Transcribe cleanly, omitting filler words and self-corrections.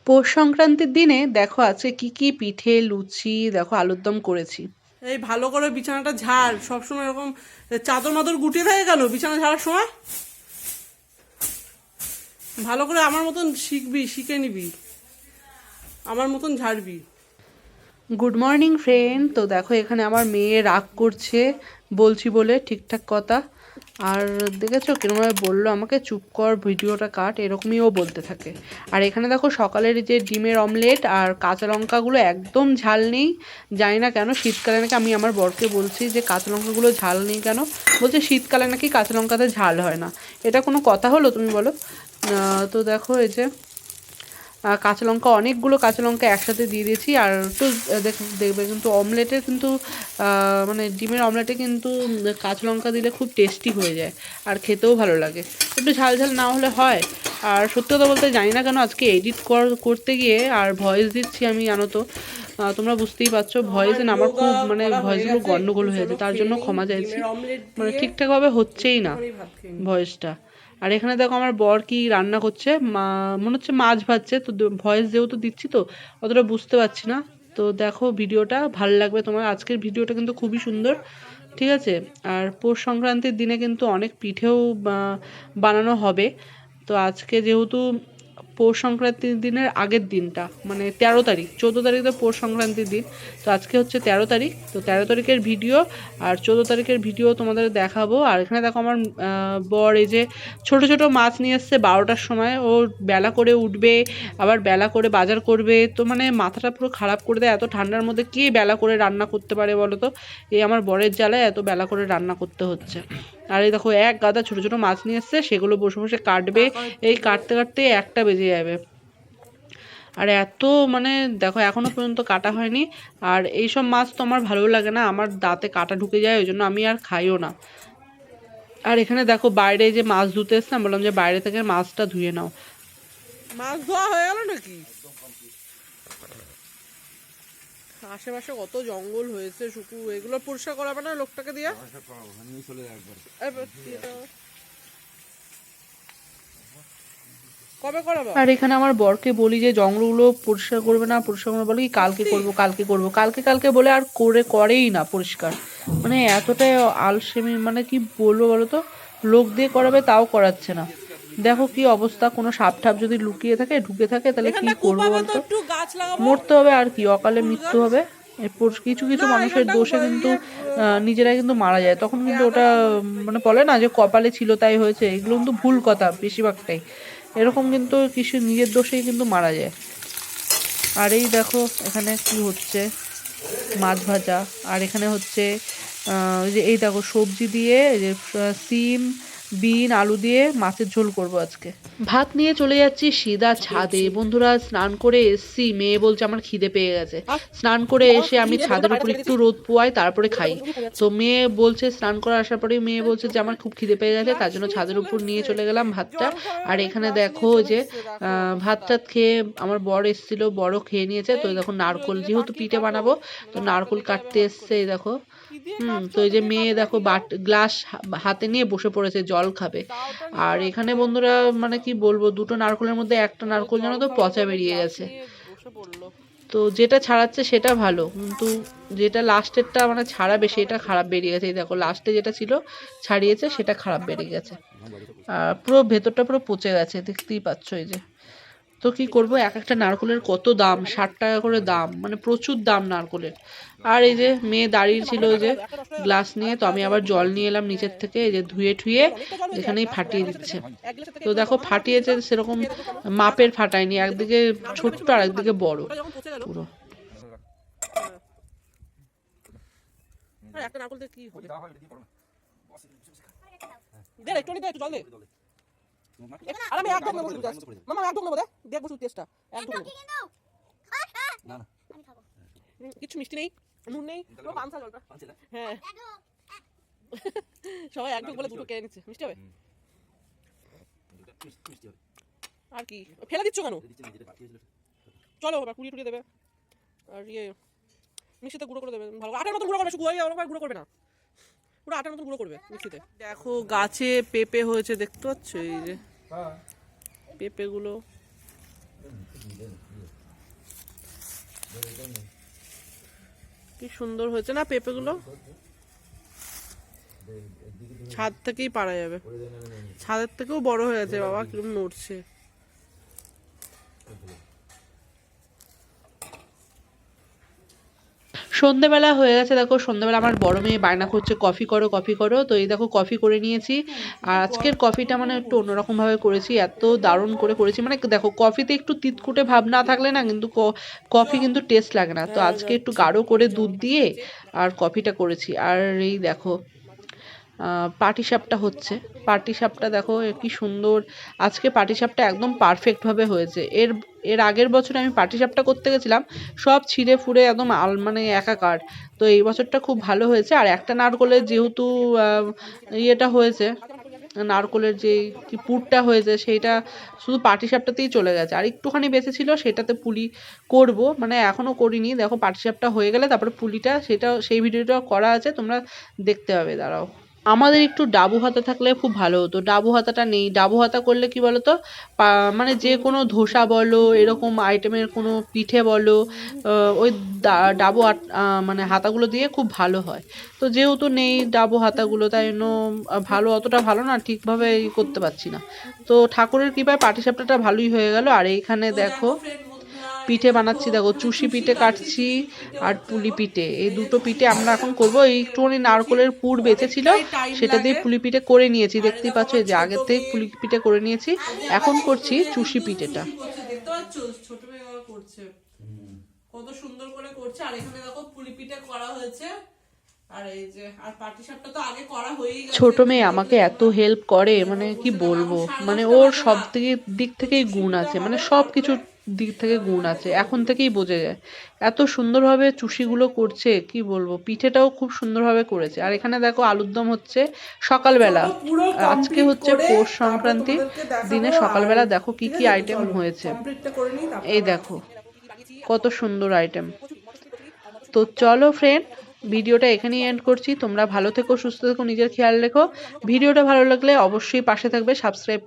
পৌষ সংক্রান্তির দিনে দেখো আজকে কি কি পিঠে লুচি দেখো আলুর দম করেছি। এই ভালো করে বিছানাটা ঝাড়, সবসময় এরকম চাদর মাদর গুটিয়ে থাকে কেন বিছানা ঝাড়ার সময়? ভালো করে আমার মতন শিখবি, শিখে নিবি, আমার মতন ঝাড়বি। Good morning friend. তো দেখো এখানে আমার মেয়ে রাগ করছে বলছি বলে ঠিকঠাক কথা। আর দেখেছো কিরমভাবে বললো আমাকে চুপ কর ভিডিওটা কাট, এরকমই ও বলতে থাকে। আর এখানে দেখো সকালের যে ডিমের অমলেট আর কাঁচা লঙ্কাগুলো একদম ঝাল নেই। জানি না কেন, শীতকালে নাকি আমি আমার বরকে বলছি যে কাঁচা লঙ্কাগুলো ঝাল নেই কেন, বলছে শীতকালে নাকি কাঁচা লঙ্কাতে ঝাল হয় না। এটা কোনো কথা হলো তুমি বলো? তো দেখো এই যে কাঁচা লঙ্কা, অনেকগুলো কাঁচা লঙ্কা একসাথে দিয়ে দিয়েছি। আর একটু দেখবে কিন্তু অমলেটে কিন্তু মানে ডিমের অমলেটে কিন্তু কাঁচা লঙ্কা দিলে খুব টেস্টি হয়ে যায় আর খেতেও ভালো লাগে। একটু ঝাল ঝাল না হলে হয়। আর সত্যি কথা বলতে জানি না কেন আজকে এডিট করতে গিয়ে আর ভয়েস দিচ্ছি আমি, জানো তো তোমরা বুঝতেই পারছো ভয়েসে না আমার খুব মানে ভয়েসগুলো গন্ডগোল হয়ে যাচ্ছে, তার জন্য ক্ষমা চাইছি। মানে ঠিকঠাকভাবে হচ্ছেই না ভয়েসটা। আর এখানে দেখো আমার বর কি রান্না করছে, মনে হচ্ছে মাছ ভাজছে। তো ভয়েস যেহেতু দিচ্ছি তো অতটা বুঝতে পারছি না। তো দেখো ভিডিওটা ভালো লাগবে তোমার, আজকের ভিডিওটা কিন্তু খুবই সুন্দর, ঠিক আছে? আর পৌষ সংক্রান্তির দিনে কিন্তু অনেক পিঠেও বানানো হবে। তো আজকে যেহেতু পৌষ সংক্রান্তির দিনের আগের দিনটা মানে 13 তারিখ, 14 তারিখ তো পৌষ সংক্রান্তির দিন, তো আজকে হচ্ছে 13 তারিখ। তো 13 তারিখের ভিডিও আর 14 তারিখের ভিডিও তোমাদের দেখাবো। আর এখানে দেখো আমার বর এই যে ছোট ছোট মাছ নিয়ে এসছে 12টার সময়। ও বেলা করে উঠবে, আবার বেলা করে বাজার করবে, তো মানে মাথাটা পুরো খারাপ করে দেয়। এত ঠান্ডার মধ্যে কে বেলা করে রান্না করতে পারে বলো তো? এই আমার বরের জ্বালায় এত বেলা করে রান্না করতে হচ্ছে। আর এই দেখো এক গাদা ছোট ছোট মাছ নিয়ে এসছে, সেগুলো বসে বসে কাটবে। এই কাটতে কাটতে 1টা বেজে যাবে। আর এত মানে দেখো এখনো পর্যন্ত কাটা হয়নি। আর এইসব মাছ তো আমার ভালো লাগে না, আমার দাঁতে কাটা ঢুকে যায়, ওই জন্য আমি আর খাইও না। আর এখানে দেখো বাইরে যে মাছ ধুতে এসছিলাম, বললাম যে বাইরে থেকে মাছটা ধুয়ে নাও। মাছ ধোয়া হয়ে গেল নাকি? আশেপাশে কত জঙ্গল হয়েছে, শুকু এগুলো পরিষ্কার করাবে না লোকটাকে দিয়ে? কবে করাবো? আর এখানে আমার বরকে বলি যে জঙ্গলগুলো পরিষ্কার করবে না, পরিষ্কার করবে, বলে কি কালকে করবো কালকে করবো, কালকে কালকে বলে আর করেই না পরিষ্কার। মানে এতটাই আলসেমি, মানে কি বলবো বলো তো, লোক দিয়ে করাবে তাও করাচ্ছে না। দেখো কি অবস্থা, কোনো সাপ ঠাপ যদি লুকিয়ে থাকে ঢুকে থাকে তাহলে কি করবো বলতো? মরতে হবে আর কি, অকালে মৃত্যু হবে। এরপর কিছু কিছু মানুষের দোষে কিন্তু নিজেরাই কিন্তু মারা যায়, তখন কিন্তু ওটা মানে বলে না যে কপালে ছিল তাই হয়েছে, এগুলো কিন্তু ভুল কথা বেশিরভাগটাই। এরকম কিন্তু কিছু নিজের দোষেই কিন্তু মারা যায়। আর এই দেখো এখানে কি হচ্ছে, মাছ ভাজা। আর এখানে হচ্ছে ওই যে এই দেখো সবজি দিয়ে এই যে সিম বিন আলু দিয়ে মাছের ঝোল করব আজকে। ভাত নিয়ে চলে যাচ্ছি সিধা ছাদে। বন্ধুরা স্নান করে এসছি, মেয়ে বলছে আমার খিদে পেয়ে গেছে। স্নান করে এসে আমি ছাদের উপর একটু রোদ পোয়াই তারপরে খাই। তো মেয়ে বলছে স্নান করে আসার পরেই মেয়ে বলছে যে আমার খুব খিদে পেয়ে গেছে, তার জন্য ছাদের উপর নিয়ে চলে গেলাম ভাতটা। আর এখানে দেখো যে ভাত টাত খেয়ে আমার বর এসেছিল, বড় খেয়ে নিয়েছে। তো দেখো নারকোল, যেহেতু পিঠে বানাবো তো নারকোল কাটতে এসছে এই দেখো। তো এই যে মেয়ে দেখো গ্লাস হাতে নিয়ে বসে পড়েছে জল খাবে। আর এখানে বন্ধুরা মানে কি বলবো, দুটো নারকোলের মধ্যে একটা নারকোল জানো তো পচা বেরিয়ে গেছে। তো যেটা ছাড়াচ্ছে সেটা ভালো, কিন্তু যেটা লাস্টেরটা মানে ছাড়াবে সেটা খারাপ বেরিয়ে গেছে। এই দেখো লাস্টে যেটা ছিল ছাড়িয়েছে সেটা খারাপ বেরিয়ে গেছে। আর পুরো ভেতরটা পুরো পচে গেছে, দেখতেই পাচ্ছ এই যে। তো কি করব, এক একটা নারকোলের কত দাম, 60 টাকা করে দাম, মানে প্রচুর দাম নারকোলের। আর এই যে মেয়ে দাঁড়িয়ে ছিল ওই যে গ্লাস নিয়ে, তো আমি আবার জল নিয়ে এলাম নিচের থেকে, এই যে ধুয়ে ঠুয়ে এখানেই ফাটিয়ে দিচ্ছে। তো দেখো ফাটিয়েছে সেরকম মাপের ফাটায়নি, একদিকে ছোট্ট আর একদিকে বড় পুরো। একটা নারকল দিয়ে কি হবে? দে একটু দে, একটু জল দে। আর আমি একদম নেবো শুধু জাস্ট। মামা একদম নেবো, দে দেখবো শুধু টেস্টটা একদম নেবো। না না আমি খাবো। কিছু মিষ্টি নেই, নুন নেই, পুরো পানসা জলটা। হ্যাঁ সবাই একদম বলে দুটো খেয়ে নিচ্ছে, মিষ্টি হবে। আর কি ফেলে দিচ্ছ কেন? চলো এবার কুড়িয়ে টুড়িয়ে দেবে। আর ইয়ে মিষ্টিতে গুঁড়ো করে দেবে, ভালো আটার মতো গুঁড়ো করবে, শুধু ওই ওরকম গুঁড়ো করবে না, পুরো আটার মতো গুঁড়ো করবে মিক্সিতে। দেখো গাছে পেঁপে হয়েছে, দেখতে পাচ্ছ এই যে পেঁপেগুলো। কি সুন্দর হয়েছে না পেঁপেগুলো, ছাদ থেকেই পারা যাবে, ছাদের থেকেও বড় হয়েছে বাবা, কিরকম নড়ছে। সন্ধেবেলা হয়ে গেছে, দেখো সন্ধেবেলা আমার বড় মেয়ে বায়না করছে কফি করো কফি করো, তো এই দেখো কফি করে নিয়েছি। আর আজকের কফিটা মানে একটু অন্যরকম ভাবে করেছি, এত দারুণ করে করেছি, মানে দেখো কফিতে একটু তিতকুটে ভাব না থাকলে না কিন্তু কফি কিন্তু টেস্ট লাগে না। তো আজকে একটু গাঢ় করে দুধ দিয়ে আর কফিটা করেছি। আর এই দেখো পাটিসাপটা হচ্ছে, পাটিসাপটা দেখো কি সুন্দর, আজকে পাটিসাপটা একদম পারফেক্টভাবে হয়েছে। এর এর আগের বছর আমি পাটিসাপটা করতে গেছিলাম, সব ছিঁড়ে ফুঁড়ে একদম মানে একাকার। তো এই বছরটা খুব ভালো হয়েছে। আর একটা নারকলের যেহেতু ইয়েটা হয়েছে, নারকলের যে কি পুরটা হয়েছে সেইটা শুধু পাটিসাপটাতেই চলে গেছে, আর একটুখানি বেঁচে ছিল সেটাতে পুলি করব, মানে এখনো করিনি। দেখো পাটিসাপটা হয়ে গেলে তারপরে পুলিটা, সেটা সেই ভিডিওটা করা আছে, তোমরা দেখতে পাবে, দাঁড়াও। আমাদের একটু ডাবু হাতা থাকলে খুব ভালো হতো, ডাবু হাতাটা নেই। ডাবু হাতা করলে কি বলতো, মানে যে কোনো ধোসা বলো, এরকম আইটেমের কোনো পিঠে বলো, ওই ডাবু মানে হাতাগুলো দিয়ে খুব ভালো হয়। তো যেহেতু নেই ডাবু হাতাগুলো, তাই জন্য ভালো, অতটা ভালো না, ঠিকভাবে করতে পারছি না। তো ঠাকুরের কৃপায় পাটিসাপটাটা ভালোই হয়ে গেল। আর এইখানে দেখো পিঠে বানাচ্ছি, দেখো চুষি পিঠে কাটছি আর পুলি পিঠে, এই দুটো পিঠে আমরা এখন করবো। এই একটুখানি নারকলের পুর বেঁচে ছিল, সেটা দিয়ে পুলি পিঠে করে নিয়েছি, দেখতেই পাচ্ছ, এই যে আগের থেকে পুলি পিঠে করে নিয়েছি। এখন করছি চুষি পিঠেটা। দেখতে পাচ্ছ ছোট মেয়ে করছে, কত সুন্দর করে করছে। আর এখানে দেখো পুলি পিঠে করা হয়েছে, আর এই যে আর পাটিসাপটা তো আগে করা হয়েই গেছে। ছোট মেয়ে আমাকে এত হেল্প করে, মানে কি বলবো, মানে ওর সব দিক থেকেই গুণ আছে, মানে সব কিছু দিক থেকে গুণ আছে, এখন থেকেই বোঝা যায়। এত সুন্দরভাবে চুষিগুলো করছে, কি বলবো, পিঠেটাও খুব সুন্দরভাবে করেছে। আর এখানে দেখো আলুর দম হচ্ছে সকালবেলা, আজকে হচ্ছে পৌষ সংক্রান্তি দিনে সকালবেলা, দেখো কি কি আইটেম হয়েছে, এই দেখো কত সুন্দর আইটেম। তো চলো ফ্রেন্ড, ভিডিওটা এখানেই এন্ড করছি। তোমরা ভালো থেকো, সুস্থ থেকো, নিজের খেয়াল রেখো। ভিডিওটা ভালো লাগলে অবশ্যই পাশে থাকবে, সাবস্ক্রাইব